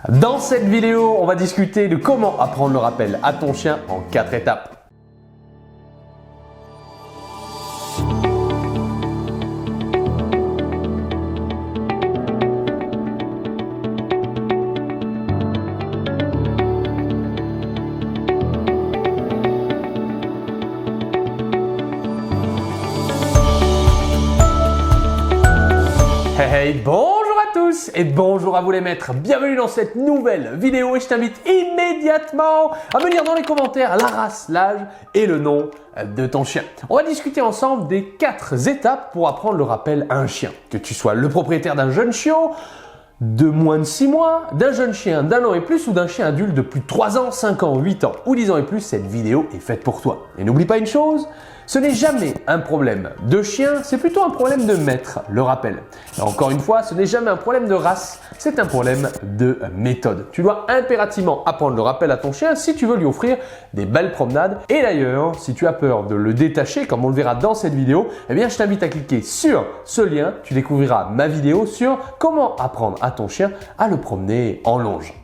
Dans cette vidéo, on va discuter de comment apprendre le rappel à ton chien en 4 étapes. Hey, bonjour à tous et bonjour à vous les maîtres, bienvenue dans cette nouvelle vidéo et je t'invite immédiatement à me lire dans les commentaires la race, l'âge et le nom de ton chien. On va discuter ensemble des 4 étapes pour apprendre le rappel à un chien. Que tu sois le propriétaire d'un jeune chiot, de moins de 6 mois, d'un jeune chien d'1 an et plus ou d'un chien adulte de plus de 3 ans, 5 ans, 8 ans ou 10 ans et plus, cette vidéo est faite pour toi. Et n'oublie pas une chose, ce n'est jamais un problème de chien, c'est plutôt un problème de maître, le rappel. Et encore une fois, ce n'est jamais un problème de race, c'est un problème de méthode. Tu dois impérativement apprendre le rappel à ton chien si tu veux lui offrir des belles promenades. Et d'ailleurs, si tu as peur de le détacher, comme on le verra dans cette vidéo, eh bien je t'invite à cliquer sur ce lien, tu découvriras ma vidéo sur comment apprendre à ton chien à le promener en longe.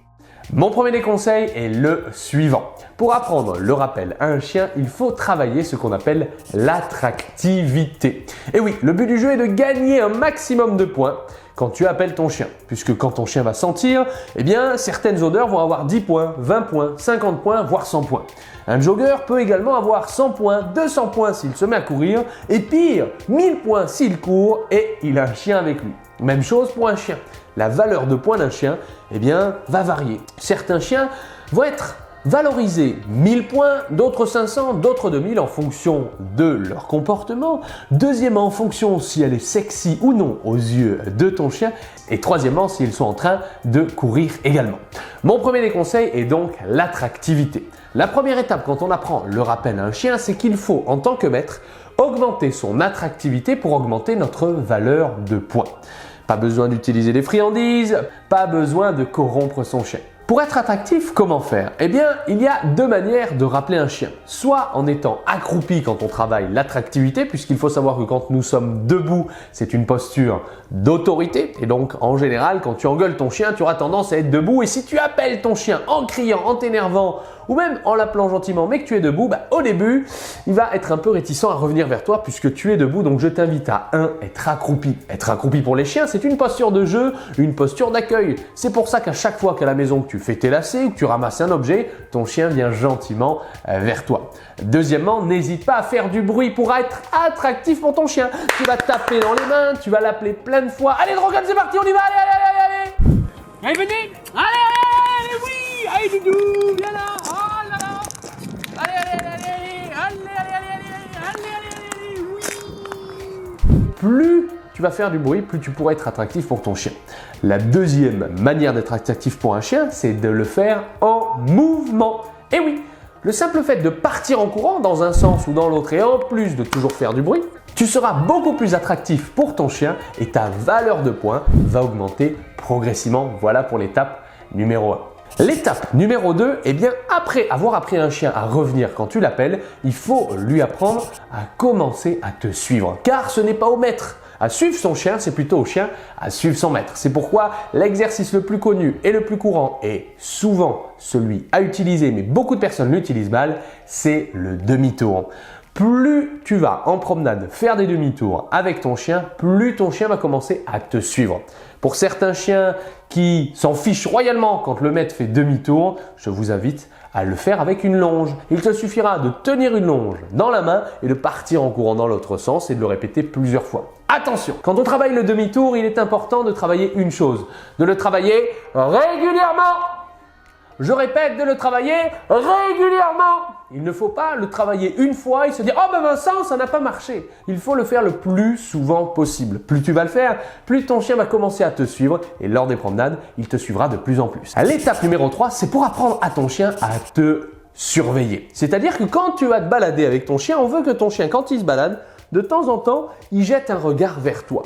Mon premier des conseils est le suivant. Pour apprendre le rappel à un chien, il faut travailler ce qu'on appelle l'attractivité. Et oui, le but du jeu est de gagner un maximum de points quand tu appelles ton chien. Puisque quand ton chien va sentir, eh bien certaines odeurs vont avoir 10 points, 20 points, 50 points, voire 100 points. Un jogger peut également avoir 100 points, 200 points s'il se met à courir et pire, 1000 points s'il court et il a un chien avec lui. Même chose pour un chien. La valeur de points d'un chien, eh bien, va varier. Certains chiens vont être valorisés 1000 points, d'autres 500, d'autres 2000 en fonction de leur comportement. Deuxièmement, en fonction si elle est sexy ou non aux yeux de ton chien. Et troisièmement, s'ils sont en train de courir également. Mon premier des conseils est donc l'attractivité. La première étape quand on apprend le rappel à un chien, c'est qu'il faut, en tant que maître, augmenter son attractivité pour augmenter notre valeur de points. Pas besoin d'utiliser des friandises, pas besoin de corrompre son chien. Pour être attractif, comment faire? Eh bien, il y a 2 manières de rappeler un chien. Soit en étant accroupi quand on travaille l'attractivité, puisqu'il faut savoir que quand nous sommes debout, c'est une posture d'autorité. Et donc, en général, quand tu engueules ton chien, tu auras tendance à être debout. Et si tu appelles ton chien en criant, en t'énervant, ou même en l'appelant gentiment, mais que tu es debout, au début, il va être un peu réticent à revenir vers toi puisque tu es debout. Donc, je t'invite à être accroupi. Être accroupi pour les chiens, c'est une posture de jeu, une posture d'accueil. C'est pour ça qu'à chaque fois qu'à la maison que tu fais tes lacets ou que tu ramasses un objet, ton chien vient gentiment vers toi. Deuxièmement, n'hésite pas à faire du bruit pour être attractif pour ton chien. Tu vas taper dans les mains, tu vas l'appeler plein de fois. Allez, Drogan, c'est parti, on y va, allez, allez, allez, allez. Allez, venez. Allez, oui. Allez, Doudou, viens là. Oh là là. Allez, oui. Plus tu vas faire du bruit, plus tu pourras être attractif pour ton chien. La deuxième manière d'être attractif pour un chien, c'est de le faire en mouvement. Et oui, le simple fait de partir en courant dans un sens ou dans l'autre et en plus de toujours faire du bruit, tu seras beaucoup plus attractif pour ton chien et ta valeur de points va augmenter progressivement. Voilà pour l'étape numéro 1. L'étape numéro 2, eh bien après avoir appris un chien à revenir quand tu l'appelles, il faut lui apprendre à commencer à te suivre. Car ce n'est pas au maître à suivre son chien, c'est plutôt au chien à suivre son maître. C'est pourquoi l'exercice le plus connu et le plus courant et souvent celui à utiliser, mais beaucoup de personnes l'utilisent mal, c'est le demi-tour. Plus tu vas en promenade faire des demi-tours avec ton chien, plus ton chien va commencer à te suivre. Pour certains chiens qui s'en fichent royalement quand le maître fait demi-tour, je vous invite à le faire avec une longe. Il te suffira de tenir une longe dans la main et de partir en courant dans l'autre sens et de le répéter plusieurs fois. Attention, quand on travaille le demi-tour, il est important de travailler une chose, de le travailler régulièrement. Je répète, de le travailler régulièrement. Il ne faut pas le travailler une fois et se dire « Oh ben Vincent, ça n'a pas marché ». Il faut le faire le plus souvent possible. Plus tu vas le faire, plus ton chien va commencer à te suivre et lors des promenades, il te suivra de plus en plus. L'étape numéro 3, c'est pour apprendre à ton chien à te surveiller. C'est-à-dire que quand tu vas te balader avec ton chien, on veut que ton chien, quand il se balade, de temps en temps, il jette un regard vers toi.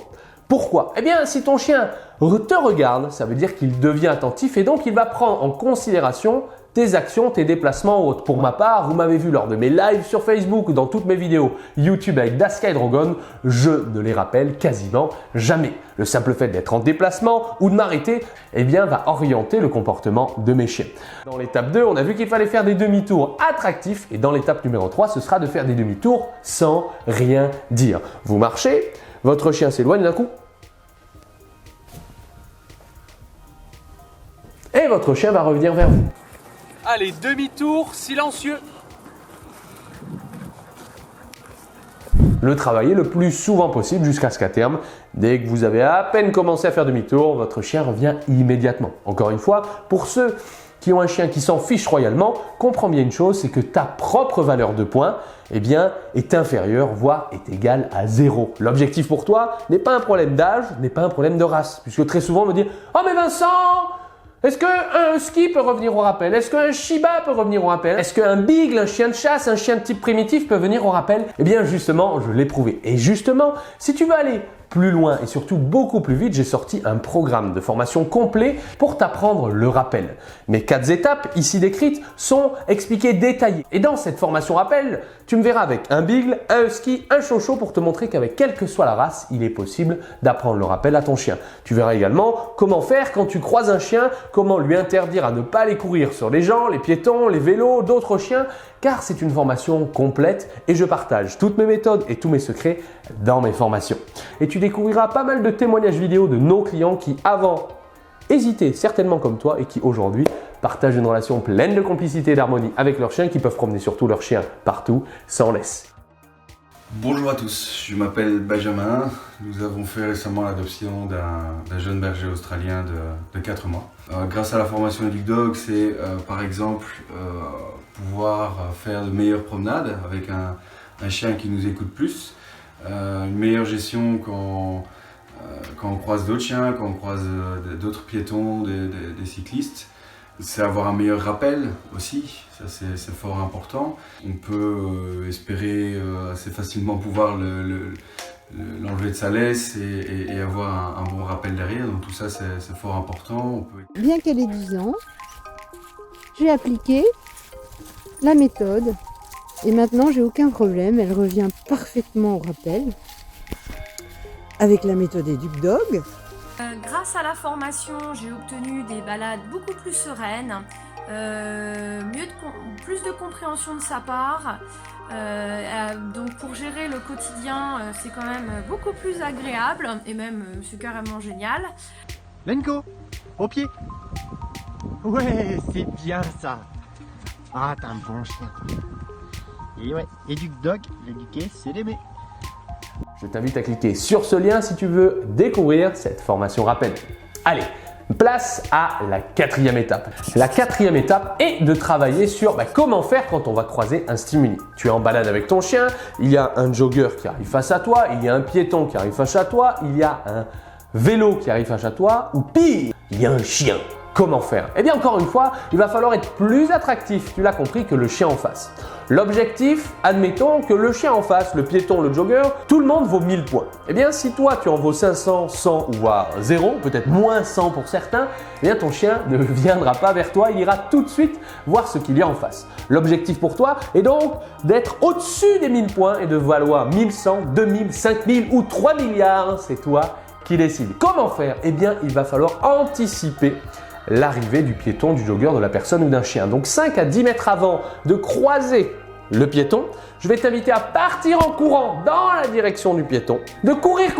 Pourquoi? Eh bien, si ton chien te regarde, ça veut dire qu'il devient attentif et donc il va prendre en considération tes actions, tes déplacements ou autres. Pour ma part, vous m'avez vu lors de mes lives sur Facebook ou dans toutes mes vidéos YouTube avec Daska et Drogon, je ne les rappelle quasiment jamais. Le simple fait d'être en déplacement ou de m'arrêter, eh bien, va orienter le comportement de mes chiens. Dans l'étape 2, on a vu qu'il fallait faire des demi-tours attractifs et dans l'étape numéro 3, ce sera de faire des demi-tours sans rien dire. Vous marchez, votre chien s'éloigne d'un coup et votre chien va revenir vers vous. Allez, demi-tour silencieux. Le travailler le plus souvent possible jusqu'à ce qu'à terme, dès que vous avez à peine commencé à faire demi-tour, votre chien revient immédiatement. Encore une fois, pour ceux qui ont un chien qui s'en fiche royalement, comprends bien une chose, c'est que ta propre valeur de points est inférieure, voire est égale à 0. L'objectif pour toi n'est pas un problème d'âge, n'est pas un problème de race. Puisque très souvent on me dit « Oh mais Vincent, est-ce qu'un husky peut revenir au rappel? Est-ce qu'un shiba peut revenir au rappel? Est-ce qu'un beagle, un chien de chasse, un chien de type primitif peut venir au rappel ?» Eh bien justement, je l'ai prouvé. Et justement, si tu veux aller plus loin et surtout beaucoup plus vite, j'ai sorti un programme de formation complet pour t'apprendre le rappel. Mes 4 étapes, ici décrites, sont expliquées détaillées. Et dans cette formation rappel, tu me verras avec un beagle, un husky, un chocho pour te montrer qu'avec quelle que soit la race, il est possible d'apprendre le rappel à ton chien. Tu verras également comment faire quand tu croises un chien, comment lui interdire à ne pas aller courir sur les gens, les piétons, les vélos, d'autres chiens, car c'est une formation complète et je partage toutes mes méthodes et tous mes secrets dans mes formations. Et tu découvriras pas mal de témoignages vidéo de nos clients qui avant hésitaient certainement comme toi et qui aujourd'hui partagent une relation pleine de complicité et d'harmonie avec leurs chiens, qui peuvent promener surtout leurs chiens partout sans laisse. Bonjour à tous, je m'appelle Benjamin. Nous avons fait récemment l'adoption d'un jeune berger australien de 4 mois. Grâce à la formation Duc Dog, c'est par exemple pouvoir faire de meilleures promenades avec un chien qui nous écoute plus, une meilleure gestion quand on croise d'autres chiens, quand on croise d'autres piétons, des cyclistes. C'est avoir un meilleur rappel aussi, ça c'est fort important. On peut espérer assez facilement pouvoir l'enlever de sa laisse et avoir un bon rappel derrière, donc tout ça c'est fort important. Bien qu'elle ait 10 ans, j'ai appliqué la méthode et maintenant j'ai aucun problème, elle revient parfaitement au rappel avec la méthode Duc Dog. Grâce à la formation, j'ai obtenu des balades beaucoup plus sereines, plus de compréhension de sa part. Donc pour gérer le quotidien, c'est quand même beaucoup plus agréable et même c'est carrément génial. Lenko, au pied. Ouais, c'est bien ça. Ah, t'es un bon chien. Et ouais, et Duc Dog, l'éduquer, c'est l'aimer. Je t'invite à cliquer sur ce lien si tu veux découvrir cette formation rappel. Allez, place à la 4e étape. La 4e étape est de travailler sur comment faire quand on va croiser un stimuli. Tu es en balade avec ton chien, il y a un jogger qui arrive face à toi, il y a un piéton qui arrive face à toi, il y a un vélo qui arrive face à toi, ou pire, il y a un chien. Comment faire? Eh bien encore une fois, il va falloir être plus attractif, tu l'as compris, que le chien en face. L'objectif, admettons que le chien en face, le piéton, le jogger, tout le monde vaut 1000 points. Eh bien si toi tu en vaux 500, 100 ou voire 0, peut-être moins 100 pour certains, eh bien ton chien ne viendra pas vers toi, il ira tout de suite voir ce qu'il y a en face. L'objectif pour toi est donc d'être au-dessus des 1000 points et de valoir 1100, 2000, 5000 ou 3 milliards, c'est toi qui décides. Comment faire? Eh bien il va falloir anticiper l'arrivée du piéton, du jogger, de la personne ou d'un chien. Donc 5 à 10 mètres avant de croiser le piéton, je vais t'inviter à partir en courant dans la direction du piéton, de courir,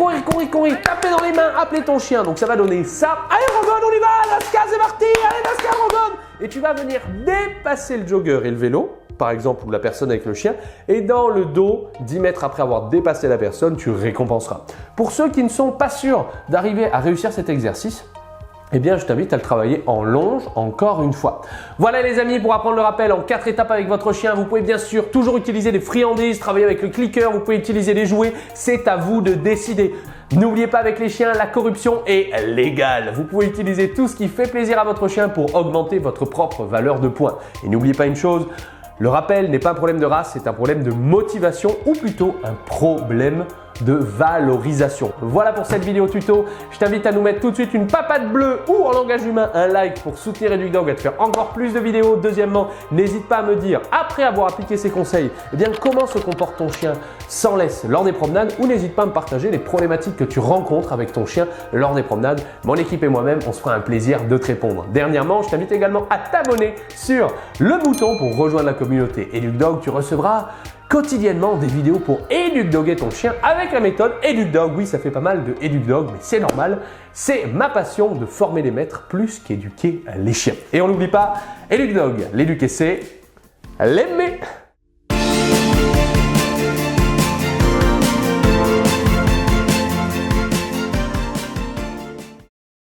taper dans les mains, appeler ton chien. Donc ça va donner ça. Allez Drogon, on y va, Daska, c'est parti, allez Daska, Drogon. Et tu vas venir dépasser le jogger et le vélo, par exemple, ou la personne avec le chien, et dans le dos, 10 mètres après avoir dépassé la personne, tu récompenseras. Pour ceux qui ne sont pas sûrs d'arriver à réussir cet exercice, eh bien, je t'invite à le travailler en longe encore une fois. Voilà les amis, pour apprendre le rappel en 4 étapes avec votre chien, vous pouvez bien sûr toujours utiliser des friandises, travailler avec le clicker, vous pouvez utiliser des jouets, c'est à vous de décider. N'oubliez pas, avec les chiens, la corruption est légale. Vous pouvez utiliser tout ce qui fait plaisir à votre chien pour augmenter votre propre valeur de points. Et n'oubliez pas une chose, le rappel n'est pas un problème de race, c'est un problème de motivation ou plutôt un problème de valorisation. Voilà pour cette vidéo tuto. Je t'invite à nous mettre tout de suite une papate bleue ou en langage humain un like pour soutenir EducDog et te faire encore plus de vidéos. Deuxièmement, n'hésite pas à me dire, après avoir appliqué ces conseils, eh bien, comment se comporte ton chien sans laisse lors des promenades, ou n'hésite pas à me partager les problématiques que tu rencontres avec ton chien lors des promenades. Mon équipe et moi-même, on se fera un plaisir de te répondre. Dernièrement, je t'invite également à t'abonner sur le bouton pour rejoindre la communauté EducDog. Tu recevras quotidiennement des vidéos pour éducdoguer ton chien avec la méthode EducDog. Oui, ça fait pas mal de EducDog, mais c'est normal. C'est ma passion de former les maîtres plus qu'éduquer les chiens. Et on n'oublie pas, EducDog, l'éduquer c'est l'aimer.